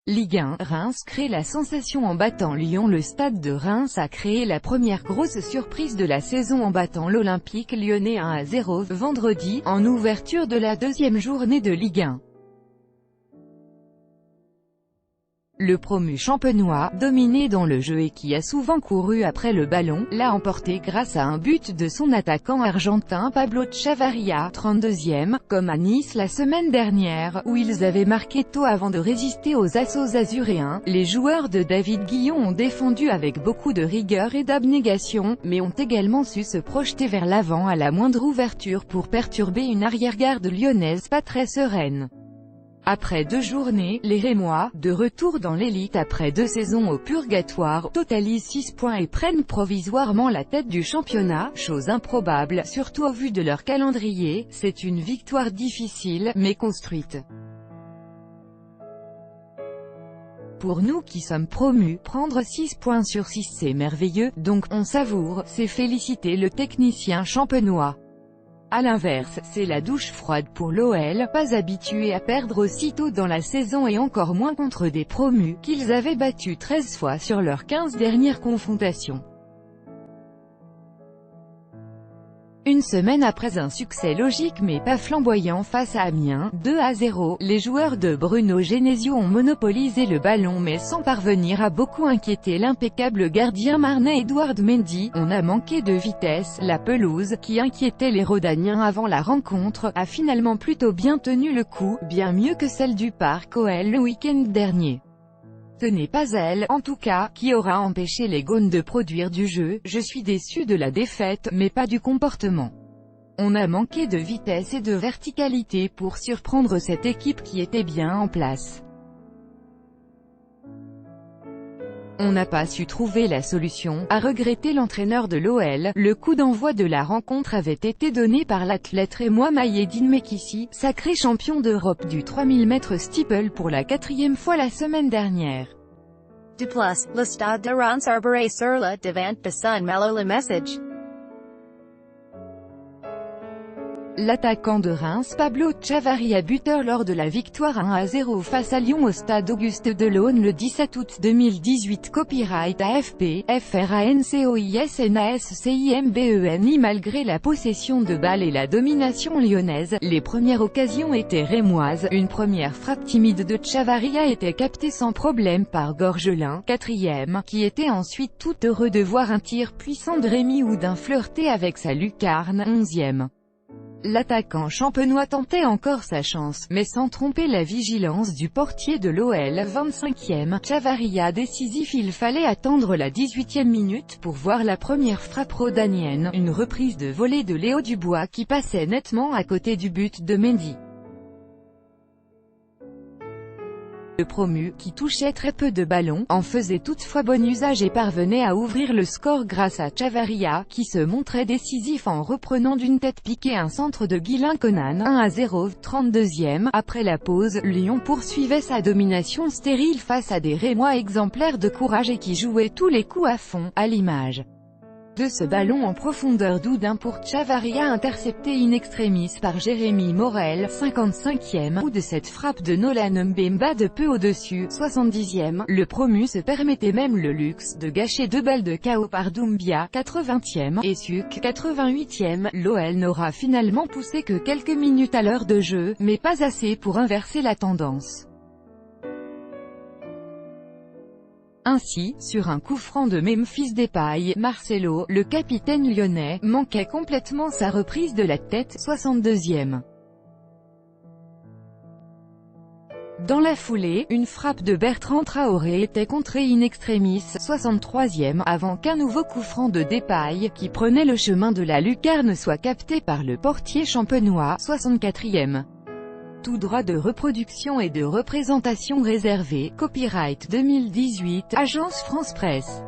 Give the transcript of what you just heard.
Ligue 1, Reims crée la sensation en battant Lyon. Le stade de Reims a créé la première grosse surprise de la saison en battant l'Olympique Lyonnais 1-0 vendredi, en ouverture de la deuxième journée de Ligue 1. Le promu champenois, dominé dans le jeu et qui a souvent couru après le ballon, l'a emporté grâce à un but de son attaquant argentin Pablo Chavarria, 32e, comme à Nice la semaine dernière, où ils avaient marqué tôt avant de résister aux assauts azuréens. Les joueurs de David Guillon ont défendu avec beaucoup de rigueur et d'abnégation, mais ont également su se projeter vers l'avant à la moindre ouverture pour perturber une arrière-garde lyonnaise pas très sereine. Après 2 journées, les Rémois, de retour dans l'élite après 2 saisons au purgatoire, totalisent 6 points et prennent provisoirement la tête du championnat, chose improbable, surtout au vu de leur calendrier. C'est une victoire difficile, mais construite. Pour nous qui sommes promus, prendre 6 points sur 6 c'est merveilleux, donc on savoure, c'est féliciter le technicien champenois. A l'inverse, c'est la douche froide pour l'OL, pas habitué à perdre aussitôt dans la saison et encore moins contre des promus, qu'ils avaient battus 13 fois sur leurs 15 dernières confrontations. Une semaine après un succès logique mais pas flamboyant face à Amiens, 2-0, les joueurs de Bruno Genesio ont monopolisé le ballon mais sans parvenir à beaucoup inquiéter l'impeccable gardien marnais Edouard Mendy. On a manqué de vitesse. La pelouse, qui inquiétait les Rhodaniens avant la rencontre, a finalement plutôt bien tenu le coup, bien mieux que celle du Parc OL le week-end dernier. Ce n'est pas elle, en tout cas, qui aura empêché les Gaunes de produire du jeu. Je suis déçu de la défaite, mais pas du comportement. On a manqué de vitesse et de verticalité pour surprendre cette équipe qui était bien en place. On n'a pas su trouver la solution, a regretté l'entraîneur de l'OL. Le coup d'envoi de la rencontre avait été donné par l'athlète rémois Maïeddine Mekissi, sacré champion d'Europe du 3000 mètres steeple pour la 4e fois la semaine dernière. De plus, le stade de Reims arbore sur le devant de son malo le message. L'attaquant de Reims Pablo Chavarria, buteur lors de la victoire 1-0 face à Lyon au stade Auguste Delaune le 17 août 2018. Copyright AFP, FRANCOISNASCIMBENI. Malgré la possession de balles et la domination lyonnaise, les premières occasions étaient rémoises. Une première frappe timide de Chavarria était captée sans problème par Gorgelin, 4e, qui était ensuite tout heureux de voir un tir puissant de Rémi Houdin flirter avec sa lucarne, 11e. L'attaquant champenois tentait encore sa chance, mais sans tromper la vigilance du portier de l'OL, 25e. Chavarria décisif. Il fallait attendre la 18e minute pour voir la première frappe rhodanienne, une reprise de volée de Léo Dubois qui passait nettement à côté du but de Mendy. Le promu, qui touchait très peu de ballons, en faisait toutefois bon usage et parvenait à ouvrir le score grâce à Chavarria, qui se montrait décisif en reprenant d'une tête piquée un centre de Guilain Conan, 1-0, 32e. Après la pause, Lyon poursuivait sa domination stérile face à des Rémois exemplaires de courage et qui jouaient tous les coups à fond, à l'image de ce ballon en profondeur d'Houdin pour Chavarria intercepté in extremis par Jérémy Morel, 55e, ou de cette frappe de Nolan Mbemba de peu au-dessus, 70e. Le promu se permettait même le luxe de gâcher 2 balles de KO par Doumbia, 80e, et Suk, 88e. L'OL n'aura finalement poussé que quelques minutes à l'heure de jeu, mais pas assez pour inverser la tendance. Ainsi, sur un coup franc de Memphis Depay, Marcelo, le capitaine lyonnais, manquait complètement sa reprise de la tête, 62e. Dans la foulée, une frappe de Bertrand Traoré était contrée in extremis, 63e, avant qu'un nouveau coup franc de Depay, qui prenait le chemin de la lucarne, soit capté par le portier champenois, 64e. Tout droit de reproduction et de représentation réservé. Copyright 2018, Agence France Presse.